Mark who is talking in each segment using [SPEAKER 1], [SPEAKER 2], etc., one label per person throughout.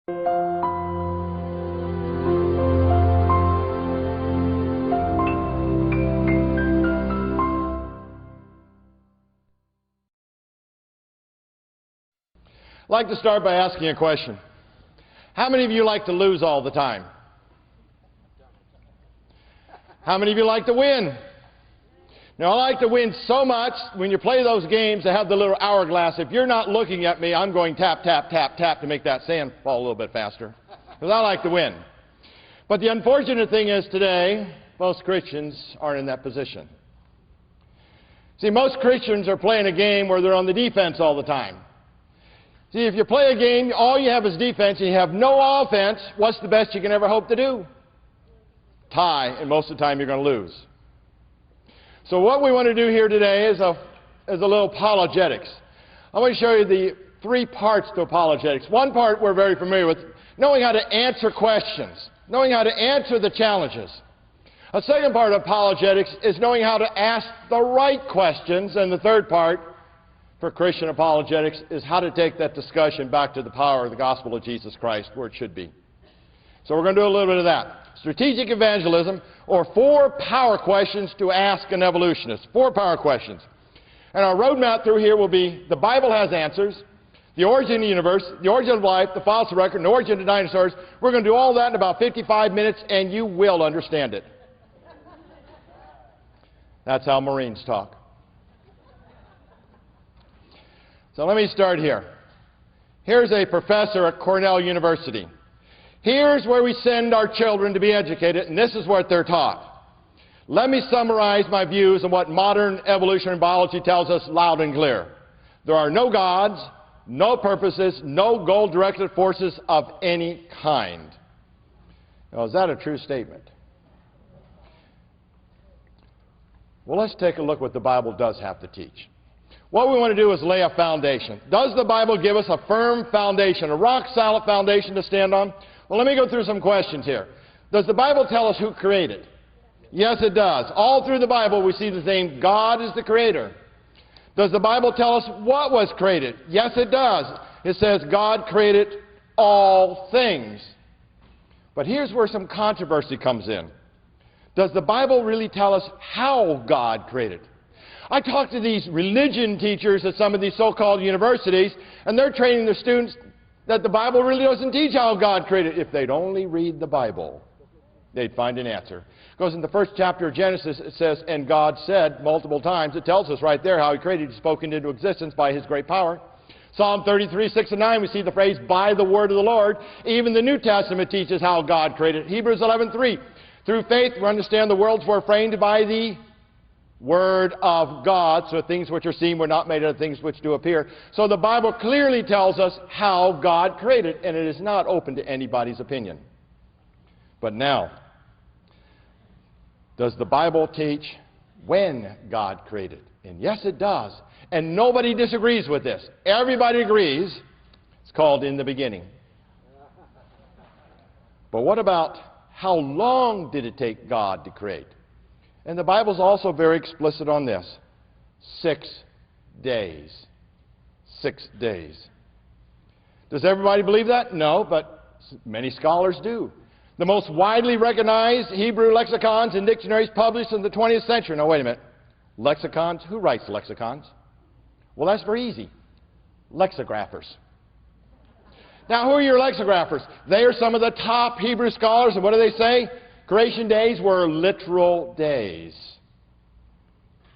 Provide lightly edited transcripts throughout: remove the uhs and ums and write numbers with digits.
[SPEAKER 1] I'd like to start by asking a question. How many of you like to lose all the time? How many of you like to win? Now, I like to win so much, when you play those games, they have the little hourglass. If you're not looking at me, I'm going tap, tap, tap, tap to make that sand fall a little bit faster. Because I like to win. But the unfortunate thing is today, most Christians aren't in that position. See, most Christians are playing a game where they're on the defense all the time. See, if you play a game, all you have is defense and you have no offense, what's the best you can ever hope to do? Tie, and most of the time you're going to lose. So what we want to do here today is a little apologetics. I want to show you the 3 parts to apologetics. One part we're very familiar with, knowing how to answer questions, knowing how to answer the challenges. A second part of apologetics is knowing how to ask the right questions. And the third part for Christian apologetics is how to take that discussion back to the power of the gospel of Jesus Christ where it should be. So we're going to do a little bit of that. Strategic evangelism, or 4 power questions to ask an evolutionist. 4 power questions. And our roadmap through here will be the Bible has answers, the origin of the universe, the origin of life, the fossil record, and the origin of dinosaurs. We're going to do all that in about 55 minutes, and you will understand it. That's how Marines talk. So let me start here. Here's a professor at Cornell University. Here's where we send our children to be educated, and this is what they're taught. Let me summarize my views on what modern evolutionary biology tells us loud and clear. There are no gods, no purposes, no goal-directed forces of any kind. Now, is that a true statement? Well, let's take a look what the Bible does have to teach. What we want to do is lay a foundation. Does the Bible give us a firm foundation, a rock-solid foundation to stand on? Well, let me go through some questions here. Does the Bible tell us who created? Yes, it does. All through the Bible, we see the same God is the creator. Does the Bible tell us what was created? Yes, it does. It says God created all things. But here's where some controversy comes in. Does the Bible really tell us how God created? I talk to these religion teachers at some of these so-called universities, and they're training their students that the Bible really doesn't teach how God created. If they'd only read the Bible, they'd find an answer. Because in the first chapter of Genesis, it says, and God said multiple times. It tells us right there how He created. He spoke into existence by His great power. Psalm 33, 6 and 9, we see the phrase, by the word of the Lord. Even the New Testament teaches how God created. Hebrews 11, 3, through faith we understand the worlds were framed by the Word of God, so things which are seen were not made out of things which do appear. So the Bible clearly tells us how God created, and it is not open to anybody's opinion. But now, does the Bible teach when God created? And yes, it does. And nobody disagrees with this. Everybody agrees. It's called in the beginning. But what about how long did it take God to create? And the Bible's also very explicit on this. 6 days. 6 days. Does everybody believe that? No, but many scholars do. The most widely recognized Hebrew lexicons and dictionaries published in the 20th century. Now, wait a minute. Lexicons? Who writes lexicons? Well, that's very easy. Lexigraphers. Now, who are your lexigraphers? They are some of the top Hebrew scholars, and what do they say? Creation days were literal days.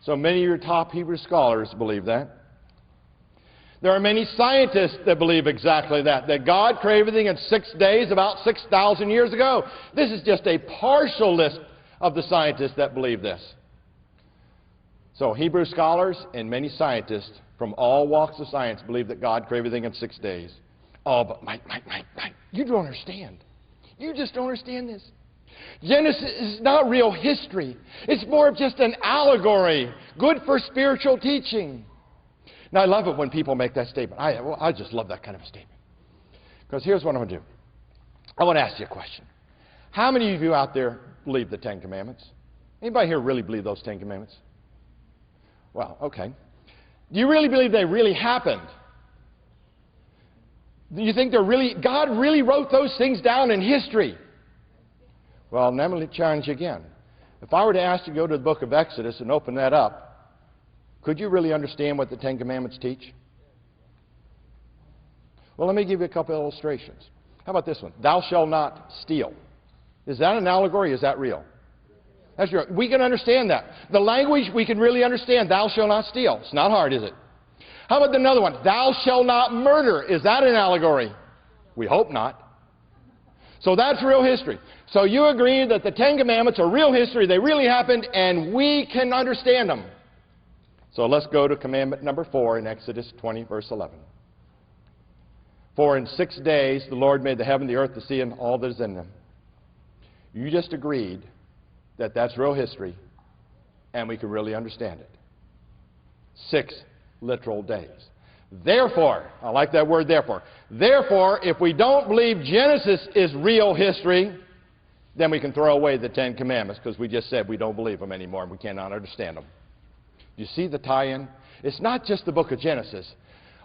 [SPEAKER 1] So many of your top Hebrew scholars believe that. There are many scientists that believe exactly that God created everything in 6 days about 6,000 years ago. This is just a partial list of the scientists that believe this. So Hebrew scholars and many scientists from all walks of science believe that God created everything in 6 days. Oh, but Mike, you don't understand. You just don't understand this. Genesis is not real history. It's more of just an allegory, good for spiritual teaching. Now, I love it when people make that statement. I just love that kind of a statement. Because here's what I'm going to do. I want to ask you a question. How many of you out there believe the 10 Commandments? Anybody here really believe those 10 Commandments? Well, okay. Do you really believe they really happened? Do you think God really wrote those things down in history? Well, let me challenge you again. If I were to ask you to go to the book of Exodus and open that up, could you really understand what the Ten Commandments teach? Well, let me give you a couple of illustrations. How about this one? Thou shalt not steal. Is that an allegory or is that real? That's real. We can understand that. The language we can really understand. Thou shalt not steal. It's not hard, is it? How about another one? Thou shalt not murder. Is that an allegory? We hope not. So that's real history. So you agree that the Ten Commandments are real history. They really happened and we can understand them. So let's go to commandment number 4 in Exodus 20, verse 11. For in 6 days the Lord made the heaven, the earth, the sea, and all that is in them. You just agreed that that's real history and we can really understand it. 6 literal days. Therefore, I like that word therefore. Therefore, if we don't believe Genesis is real history, then we can throw away the Ten Commandments because we just said we don't believe them anymore and we cannot understand them. You see the tie-in? It's not just the book of Genesis.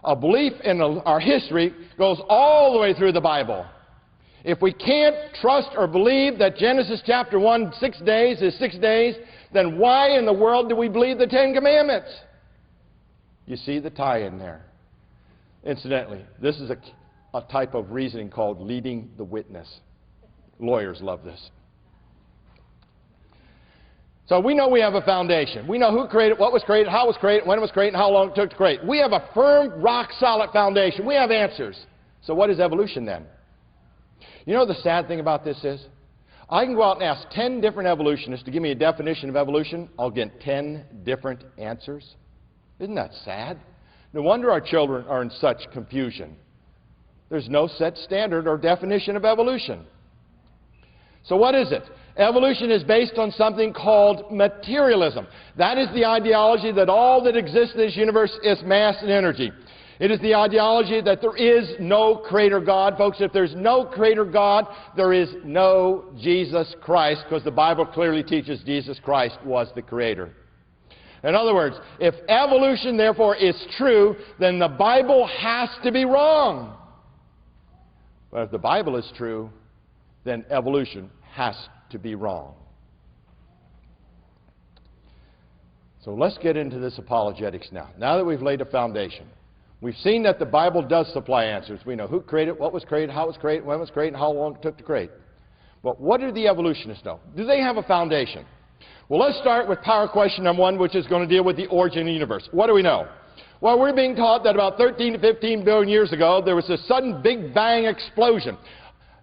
[SPEAKER 1] A belief in our history goes all the way through the Bible. If we can't trust or believe that Genesis chapter 1, 6 days is 6 days, then why in the world do we believe the Ten Commandments? You see the tie-in there. Incidentally, this is a type of reasoning called leading the witness. Lawyers love this. So we know we have a foundation. We know who created, what was created, how it was created, when it was created, and how long it took to create. We have a firm, rock-solid foundation. We have answers. So what is evolution then? You know the sad thing about this is? I can go out and ask 10 different evolutionists to give me a definition of evolution. I'll get 10 different answers. Isn't that sad? No wonder our children are in such confusion. There's no set standard or definition of evolution. So what is it? Evolution is based on something called materialism. That is the ideology that all that exists in this universe is mass and energy. It is the ideology that there is no Creator God. Folks, if there's no Creator God, there is no Jesus Christ, because the Bible clearly teaches Jesus Christ was the Creator. In other words, if evolution, therefore, is true, then the Bible has to be wrong. But if the Bible is true, then evolution has to be wrong. So let's get into this apologetics now. Now that we've laid a foundation, we've seen that the Bible does supply answers. We know who created, what was created, how it was created, when it was created, and how long it took to create. But what do the evolutionists know? Do they have a foundation? Well, let's start with power question number 1, which is going to deal with the origin of the universe. What do we know? Well, we're being taught that about 13 to 15 billion years ago, there was a sudden Big Bang explosion.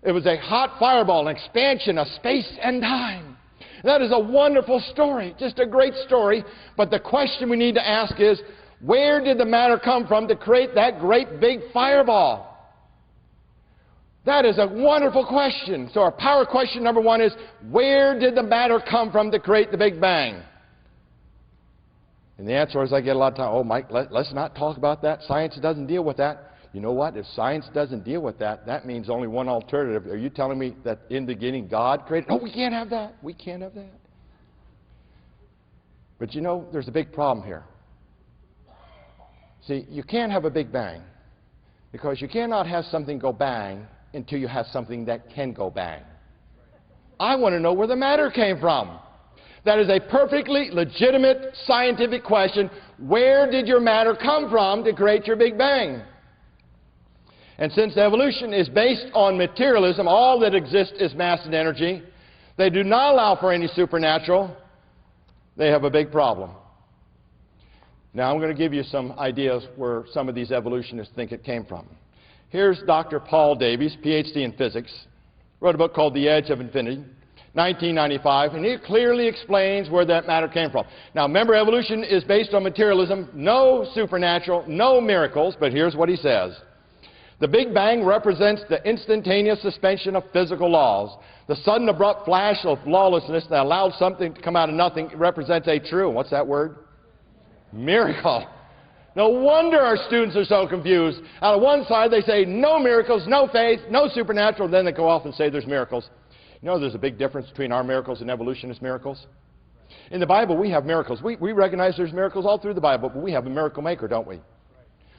[SPEAKER 1] It was a hot fireball, an expansion of space and time. That is a wonderful story, just a great story. But the question we need to ask is, where did the matter come from to create that great big fireball? That is a wonderful question. So our power question number 1 is, where did the matter come from to create the Big Bang? And the answer is, I get a lot of time, oh, Mike, let's not talk about that. Science doesn't deal with that. You know what? If science doesn't deal with that, that means only one alternative. Are you telling me that in the beginning God created? No, we can't have that. We can't have that. But you know, there's a big problem here. See, you can't have a Big Bang because you cannot have something go bang until you have something that can go bang. I want to know where the matter came from. That is a perfectly legitimate scientific question. Where did your matter come from to create your Big Bang? And since evolution is based on materialism, all that exists is mass and energy, they do not allow for any supernatural, they have a big problem. Now I'm going to give you some ideas where some of these evolutionists think it came from. Here's Dr. Paul Davies, Ph.D. in physics, wrote a book called The Edge of Infinity, 1995, and he clearly explains where that matter came from. Now remember, evolution is based on materialism, no supernatural, no miracles, but here's what he says. The Big Bang represents the instantaneous suspension of physical laws. The sudden abrupt flash of lawlessness that allowed something to come out of nothing represents a true, what's that word? Miracle. No wonder our students are so confused. Out of one side they say no miracles, no faith, no supernatural, then they go off and say there's miracles. You know there's a big difference between our miracles and evolutionist miracles? In the Bible we have miracles. We recognize there's miracles all through the Bible, but we have a miracle maker, don't we?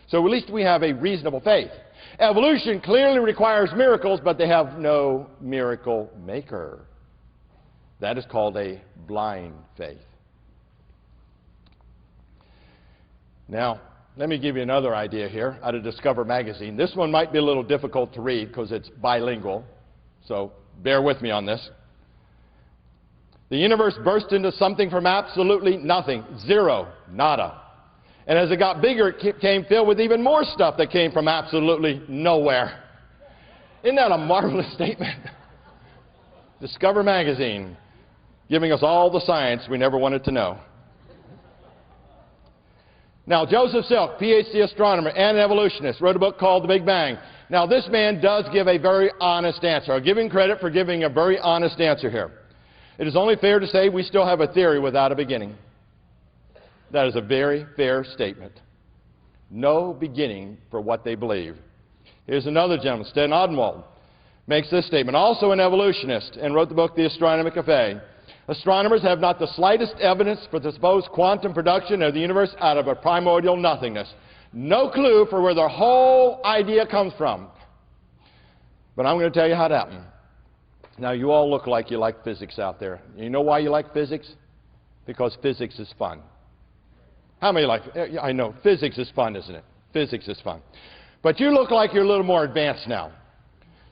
[SPEAKER 1] So at least we have a reasonable faith. Evolution clearly requires miracles, but they have no miracle maker. That is called a blind faith. Now, let me give you another idea here out of Discover magazine. This one might be a little difficult to read because it's bilingual, so bear with me on this. The universe burst into something from absolutely nothing, zero, nada. And as it got bigger, it came filled with even more stuff that came from absolutely nowhere. Isn't that a marvelous statement? Discover magazine, giving us all the science we never wanted to know. Now, Joseph Silk, PhD astronomer and an evolutionist, wrote a book called The Big Bang. Now, this man does give a very honest answer. I'll give him credit for giving a very honest answer here. It is only fair to say we still have a theory without a beginning. That is a very fair statement. No beginning for what they believe. Here's another gentleman, Sten Odenwald, makes this statement, also an evolutionist, and wrote the book The Astronomy Cafe. Astronomers have not the slightest evidence for the supposed quantum production of the universe out of a primordial nothingness. No clue for where the whole idea comes from. But I'm going to tell you how it happened. Now, you all look like you like physics out there. You know why you like physics? Because physics is fun. How many like it? I know, physics is fun, isn't it? Physics is fun. But you look like you're a little more advanced now.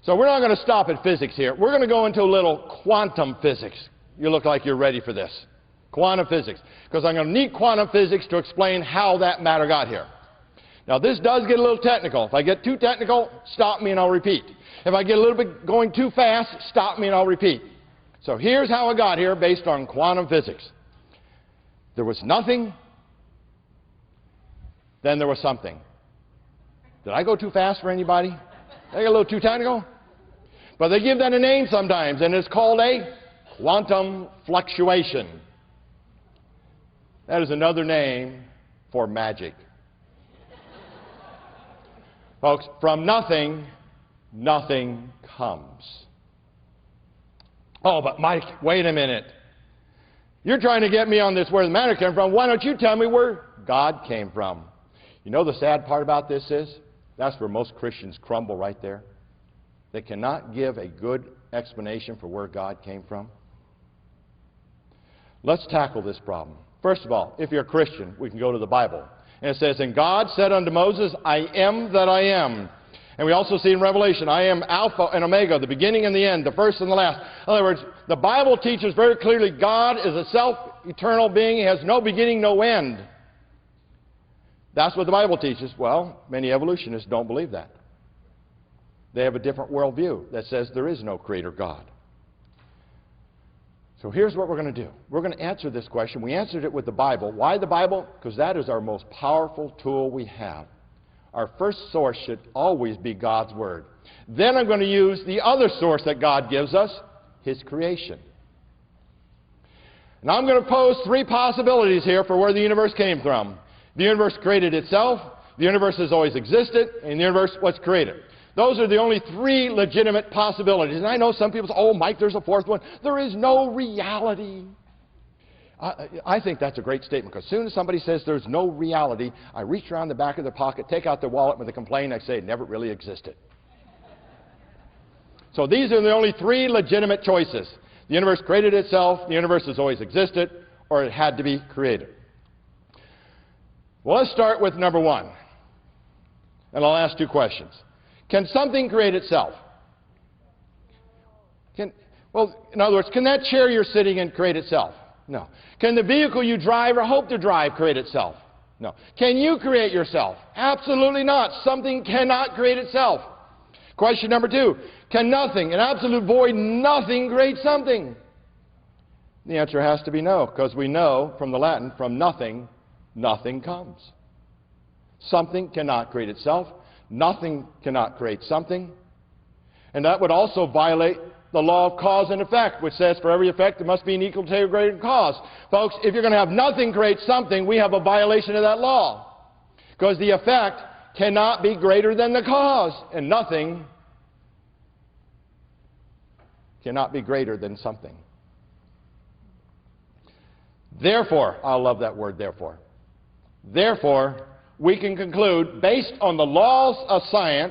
[SPEAKER 1] So we're not going to stop at physics here. We're going to go into a little quantum physics. You look like you're ready for this. Quantum physics. Because I'm going to need quantum physics to explain how that matter got here. Now, this does get a little technical. If I get too technical, stop me and I'll repeat. If I get a little bit going too fast, stop me and I'll repeat. So here's how I got here based on quantum physics. There was nothing, then there was something. Did I go too fast for anybody? Did I get a little too technical? But they give that a name sometimes, and it's called a quantum fluctuation. That is another name for magic. Folks, from nothing, nothing comes. Oh, but Mike, wait a minute. You're trying to get me on this where the matter came from. Why don't you tell me where God came from? You know the sad part about this is? That's where most Christians crumble right there. They cannot give a good explanation for where God came from. Let's tackle this problem. First of all, if you're a Christian, we can go to the Bible. And it says, and God said unto Moses, I am that I am. And we also see in Revelation, I am Alpha and Omega, the beginning and the end, the first and the last. In other words, the Bible teaches very clearly God is a self-eternal being. He has no beginning, no end. That's what the Bible teaches. Well, many evolutionists don't believe that. They have a different worldview that says there is no creator God. So here's what we're going to do. We're going to answer this question. We answered it with the Bible. Why the Bible? Because that is our most powerful tool we have. Our first source should always be God's Word. Then I'm going to use the other source that God gives us, His creation. And I'm going to pose three possibilities here for where the universe came from. The universe created itself, the universe has always existed, and the universe was created. Those are the only three legitimate possibilities. And I know some people say, oh, Mike, there's a fourth one. There is no reality. I think that's a great statement, because as soon as somebody says there's no reality, I reach around the back of their pocket, take out their wallet with a complaint, I say it never really existed. So these are the only three legitimate choices. The universe created itself, the universe has always existed, or it had to be created. Well, let's start with number one. And I'll ask two questions. Can something create itself? Well, in other words, can that chair you're sitting in create itself? No. Can the vehicle you drive or hope to drive create itself? No. Can you create yourself? Absolutely not. Something cannot create itself. Question number two. Can nothing, an absolute void, nothing create something? The answer has to be no, because we know from the Latin, from nothing, nothing comes. Something cannot create itself. Nothing cannot create something. And that would also violate the law of cause and effect, which says for every effect there must be an equal to greater cause. Folks, if you're going to have nothing create something, we have a violation of that law. Because the effect cannot be greater than the cause. And nothing cannot be greater than something. Therefore, I love that word, therefore. Therefore, we can conclude, based on the laws of science,